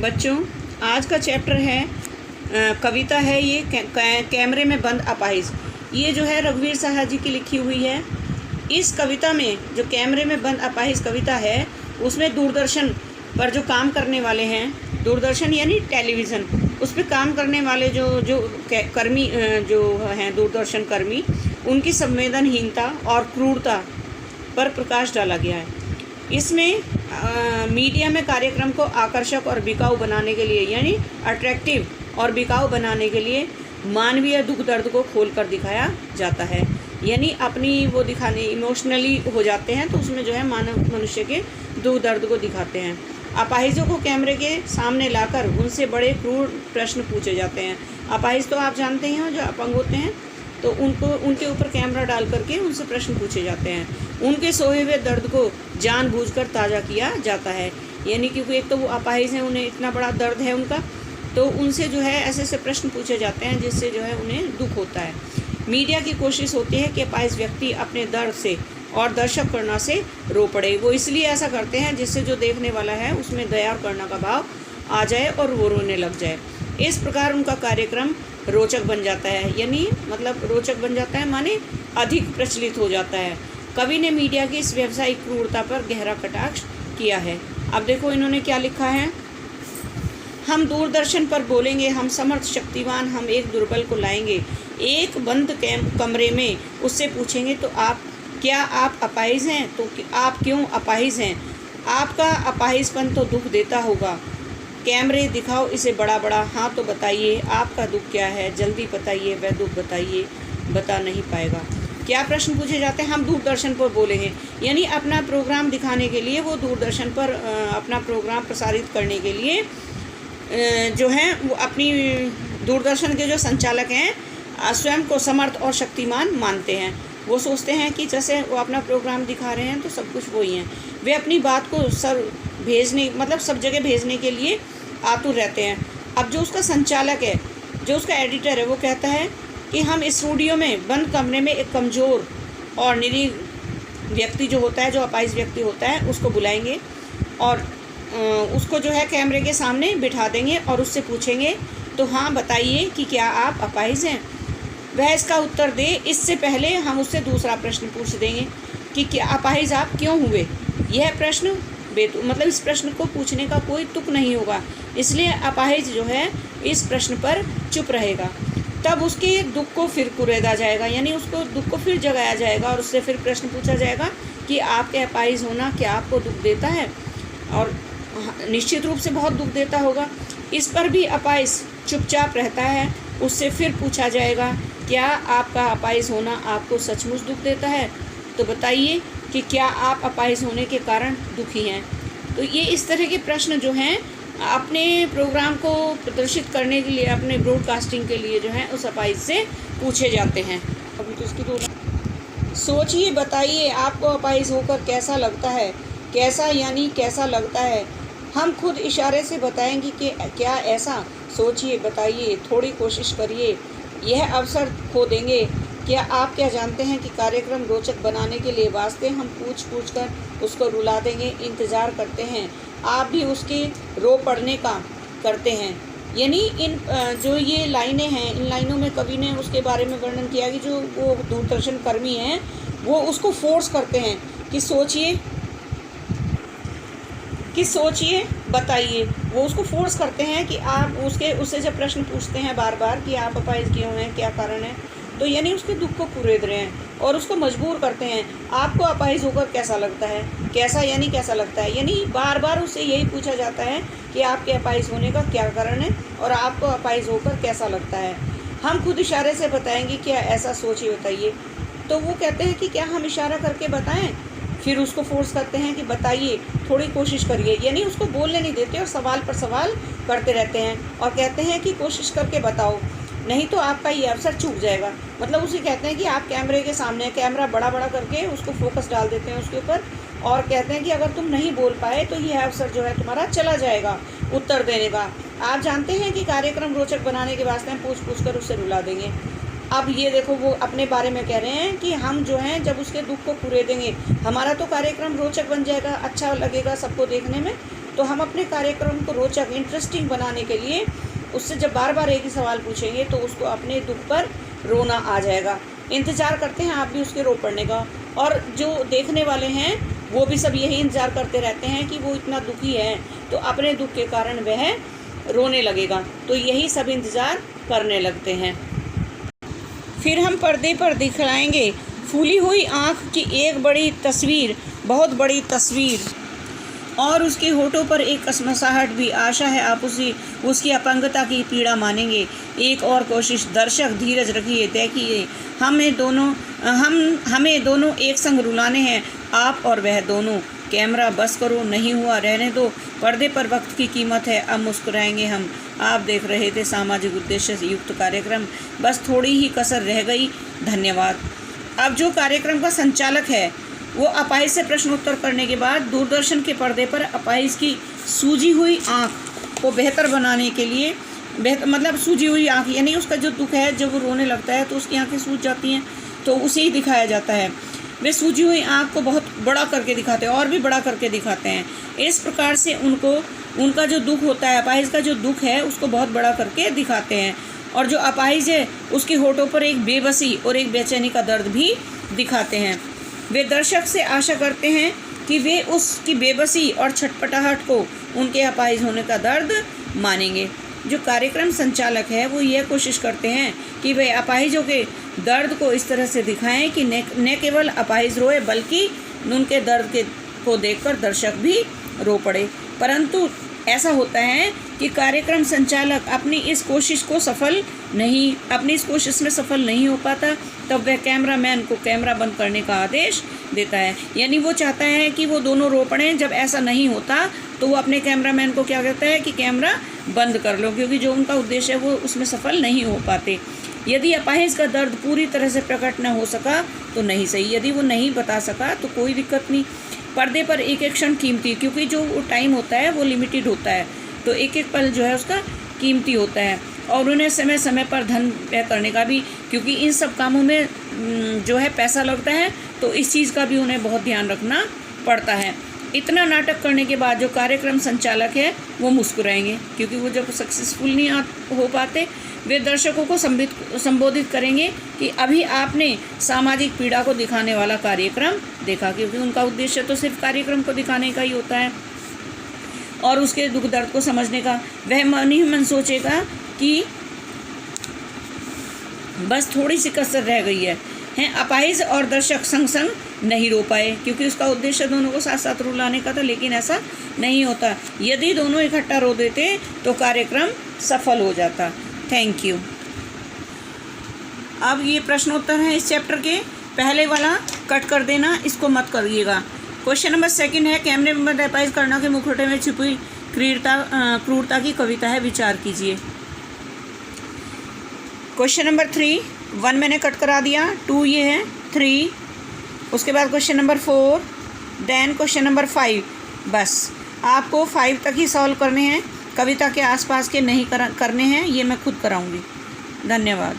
बच्चों, आज का चैप्टर है कविता है ये कैमरे में बंद अपाहिज। ये जो है रघुवीर साहा जी की लिखी हुई है। इस कविता में जो कैमरे में बंद अपाहिज कविता है उसमें दूरदर्शन पर जो काम करने वाले हैं, दूरदर्शन यानी टेलीविज़न, उस पर काम करने वाले जो कर्मी जो हैं दूरदर्शन कर्मी, उनकी संवेदनहीनता और क्रूरता पर प्रकाश डाला गया है। इसमें मीडिया में कार्यक्रम को आकर्षक और बिकाऊ बनाने के लिए यानी अट्रैक्टिव और बिकाऊ बनाने के लिए मानवीय दुख दर्द को खोलकर दिखाया जाता है। यानी अपनी वो दिखाने इमोशनली हो जाते हैं तो उसमें जो है मनुष्य के दुख दर्द को दिखाते हैं। अपाहिजों को कैमरे के सामने लाकर उनसे बड़े क्रूर प्रश्न पूछे जाते हैं। अपाहिज तो आप जानते ही हो, जो अपंग होते हैं, तो उनके ऊपर कैमरा डाल करके उनसे प्रश्न पूछे जाते हैं। उनके सोए हुए दर्द को जानबूझकर ताज़ा किया जाता है। यानी क्योंकि एक तो वो अपाहिज हैं, उन्हें इतना बड़ा दर्द है उनका, तो उनसे जो है ऐसे ऐसे प्रश्न पूछे जाते हैं जिससे जो है उन्हें दुख होता है। मीडिया की कोशिश होती है कि अपाहिज व्यक्ति अपने दर्द से और दर्शक करुणा से रो पड़े। वो इसलिए ऐसा करते हैं जिससे जो देखने वाला है उसमें दया और करुणा का भाव आ जाए और वो रोने लग जाए। इस प्रकार उनका कार्यक्रम रोचक बन जाता है। यानी मतलब रोचक बन जाता है माने अधिक प्रचलित हो जाता है। कवि ने मीडिया की इस व्यावसायिक क्रूरता पर गहरा कटाक्ष किया है। अब देखो इन्होंने क्या लिखा है। हम दूरदर्शन पर बोलेंगे, हम समर्थ शक्तिवान, हम एक दुर्बल को लाएंगे। एक बंद कमरे में उससे पूछेंगे तो क्या आप अपाहिज हैं? तो आप क्यों अपाहिज हैं? आपका अपाहिजपन तो दुख देता होगा। कैमरे दिखाओ इसे बड़ा बड़ा, हाँ तो बताइए आपका दुख क्या है, जल्दी बताइए, वह दुख बताइए, बता नहीं पाएगा। क्या प्रश्न पूछे जाते हैं? हम दूरदर्शन पर बोलेंगे, यानी अपना प्रोग्राम दिखाने के लिए वो दूरदर्शन पर अपना प्रोग्राम प्रसारित करने के लिए जो है वो अपनी दूरदर्शन के जो संचालक हैं स्वयं को समर्थ और शक्तिमान मानते हैं। वो सोचते हैं कि जैसे वो अपना प्रोग्राम दिखा रहे हैं तो सब कुछ वही हैं। वे अपनी बात को सब जगह भेजने के लिए आतुर रहते हैं। अब जो उसका संचालक है, जो उसका एडिटर है, वो कहता है कि हम स्टूडियो में बंद कमरे में एक कमज़ोर और निरीह व्यक्ति जो होता है, जो अपाहिज व्यक्ति होता है, उसको बुलाएंगे और उसको जो है कैमरे के सामने बिठा देंगे और उससे पूछेंगे तो हाँ बताइए कि क्या आप अपाहिज हैं। वह इसका उत्तर दे, इससे पहले हम उससे दूसरा प्रश्न पूछ देंगे कि क्या अपाहिज आप क्यों हुए। यह प्रश्न इस प्रश्न को पूछने का कोई तुक नहीं होगा, इसलिए अपाहिज जो है इस प्रश्न पर चुप रहेगा। तब उसके दुख को फिर कुरेदा जाएगा, यानी उसको दुख को फिर जगाया जाएगा और उससे फिर प्रश्न पूछा जाएगा कि आपके अपाहिज होना क्या आपको दुख देता है, और निश्चित रूप से बहुत दुख देता होगा। इस पर भी अपाहिज चुपचाप रहता है। उससे फिर पूछा जाएगा क्या आपका अपाहिज होना आपको सचमुच दुख देता है, तो बताइए कि क्या आप अपाहिज होने के कारण दुखी हैं। तो ये इस तरह के प्रश्न जो हैं अपने प्रोग्राम को प्रदर्शित करने के लिए, अपने ब्रॉडकास्टिंग के लिए जो है उस अपाहिज से पूछे जाते हैं। अभी तो इसकी सोचिए, बताइए आपको अपाहिज होकर कैसा लगता है। कैसा यानी कैसा लगता है, हम खुद इशारे से बताएंगे कि क्या ऐसा। सोचिए, बताइए, थोड़ी कोशिश करिए, यह अवसर खो देंगे। क्या आप क्या जानते हैं कि कार्यक्रम रोचक बनाने के लिए वास्ते हम पूछ कर उसको रुला देंगे, इंतज़ार करते हैं, आप भी उसके रो पड़ने का करते हैं। यानी इन जो ये लाइनें हैं, इन लाइनों में कवि ने उसके बारे में वर्णन किया कि जो वो दूरदर्शन कर्मी हैं वो उसको फोर्स करते हैं कि सोचिए बताइए। वो उसको फोर्स करते हैं कि आप उससे जब प्रश्न पूछते हैं बार बार कि आप अपाहिज क्यों हैं, क्या कारण है, तो यानी उसके दुख को कुरेद रहे हैं और उसको मजबूर करते हैं। आपको अपाहिज होकर कैसा लगता है। कैसा यानी कैसा लगता है, यानी बार बार उससे यही पूछा जाता है कि आपके अपाहिज होने का क्या कारण है और आपको अपाहिज होकर कैसा लगता है। हम खुद इशारे से बताएंगे, क्या ऐसा। सोचिए बताइए। तो वो कहते हैं कि क्या हम इशारा करके बताएं। फिर उसको फोर्स करते हैं कि बताइए, थोड़ी कोशिश करिए, यानी उसको बोलने नहीं देते और सवाल पर सवाल करते रहते हैं और कहते हैं कि कोशिश करके बताओ, नहीं तो आपका ये अवसर चूक जाएगा। मतलब उसे कहते हैं कि आप कैमरे के सामने, कैमरा बड़ा बड़ा करके उसको फोकस डाल देते हैं उसके ऊपर और कहते हैं कि अगर तुम नहीं बोल पाए तो यह अवसर जो है तुम्हारा चला जाएगा उत्तर देने का। आप जानते हैं कि कार्यक्रम रोचक बनाने के वास्ते हम पूछ कर उससे रुला देंगे। अब ये देखो वो अपने बारे में कह रहे हैं कि हम जो हैं जब उसके दुख को कुरेदेंगे, हमारा तो कार्यक्रम रोचक बन जाएगा, अच्छा लगेगा सबको देखने में, तो हम अपने कार्यक्रम को रोचक, इंटरेस्टिंग बनाने के लिए उससे जब बार बार एक ही सवाल पूछेंगे तो उसको अपने दुख पर रोना आ जाएगा। इंतज़ार करते हैं आप भी उसके रो पड़ने का, और जो देखने वाले हैं वो भी सब यही इंतज़ार करते रहते हैं कि वो इतना दुखी है तो अपने दुख के कारण वह रोने लगेगा, तो यही सब इंतज़ार करने लगते हैं। फिर हम पर्दे पर दिखलाएंगे फूली हुई आँख की एक बड़ी तस्वीर, बहुत बड़ी तस्वीर, और उसके होठों पर एक कसमसाहट भी। आशा है आप उसकी अपंगता की पीड़ा मानेंगे। एक और कोशिश दर्शक, धीरज रखिए, देखिए हमें दोनों एक संग रुलाने हैं, आप और वह दोनों। कैमरा बस करो, नहीं हुआ रहने दो, पर्दे पर वक्त की कीमत है, अब मुस्कुराएंगे हम। आप देख रहे थे सामाजिक उद्देश्य से युक्त कार्यक्रम, बस थोड़ी ही कसर रह गई। धन्यवाद। अब जो कार्यक्रम का संचालक है वो अपाहिज से प्रश्नोत्तर करने के बाद दूरदर्शन के पर्दे पर अपाहिज की सूजी हुई आँख को बेहतर बनाने के लिए, मतलब सूजी हुई आँख यानी उसका जो दुख है, जब वो रोने लगता है तो उसकी आँखें सूज जाती हैं, तो उसे ही दिखाया जाता है। वे सूजी हुई आँख को बहुत बड़ा करके दिखाते हैं और भी बड़ा करके दिखाते हैं। इस प्रकार से उनका जो दुख होता है, अपाहिज का जो दुख है, उसको बहुत बड़ा करके दिखाते हैं। और जो अपाहिज है उसके होठों पर एक बेबसी और एक बेचैनी का दर्द भी दिखाते हैं। वे दर्शक से आशा करते हैं कि वे उसकी बेबसी और छटपटाहट को उनके अपाहिज होने का दर्द मानेंगे। जो कार्यक्रम संचालक है वो यह कोशिश करते हैं कि वे अपाहिजों के दर्द को इस तरह से दिखाएं कि न केवल अपाहिज रोए बल्कि उनके दर्द को देखकर दर्शक भी रो पड़े। परंतु ऐसा होता है कि कार्यक्रम संचालक अपनी इस कोशिश में सफल नहीं हो पाता, तब वह कैमरामैन को कैमरा बंद करने का आदेश देता है। यानी वो चाहता है कि वो दोनों रो पड़ें। जब ऐसा नहीं होता तो वो अपने कैमरामैन को क्या कहता है कि कैमरा बंद कर लो, क्योंकि जो उनका उद्देश्य है वो उसमें सफल नहीं हो पाते। यदि अपाहिज का दर्द पूरी तरह से प्रकट न हो सका तो नहीं सही, यदि वो नहीं बता सका तो कोई दिक्कत नहीं। पर्दे पर एक एक क्षण कीमती, क्योंकि जो टाइम होता है वो लिमिटेड होता है, तो एक एक पल जो है उसका कीमती होता है। और उन्हें समय समय पर धन व्यय करने का भी, क्योंकि इन सब कामों में जो है पैसा लगता है, तो इस चीज़ का भी उन्हें बहुत ध्यान रखना पड़ता है। इतना नाटक करने के बाद जो कार्यक्रम संचालक है वो मुस्कुराएंगे, क्योंकि वो जब सक्सेसफुल नहीं हो पाते, वे दर्शकों को संबोधित करेंगे कि अभी आपने सामाजिक पीड़ा को दिखाने वाला कार्यक्रम देखा, क्योंकि उनका उद्देश्य तो सिर्फ कार्यक्रम को दिखाने का ही होता है और उसके दुख दर्द को समझने का। वह मन ही मन सोचेगा कि बस थोड़ी सी कसर रह गई है। अपाहिज और दर्शक संग संग नहीं रो पाए, क्योंकि उसका उद्देश्य दोनों को साथ साथ रुलाने का था, लेकिन ऐसा नहीं होता। यदि दोनों इकट्ठा रो देते तो कार्यक्रम सफल हो जाता। Thank you. अब ये प्रश्नोत्तर है इस चैप्टर के, पहले वाला कट कर देना, इसको मत करिएगा। क्वेश्चन नंबर 2 है, कैमरे में अपाहिज कर्णा के मुखौटे में छिपी क्रूरता की कविता है, विचार कीजिए। क्वेश्चन नंबर 1 मैंने कट करा दिया, 2 ये है, 3, उसके बाद question number 4, then question number 5। बस आपको 5 तक ही सॉल्व करने हैं, कविता के आसपास के नहीं करने हैं, ये मैं खुद कराऊंगी। धन्यवाद।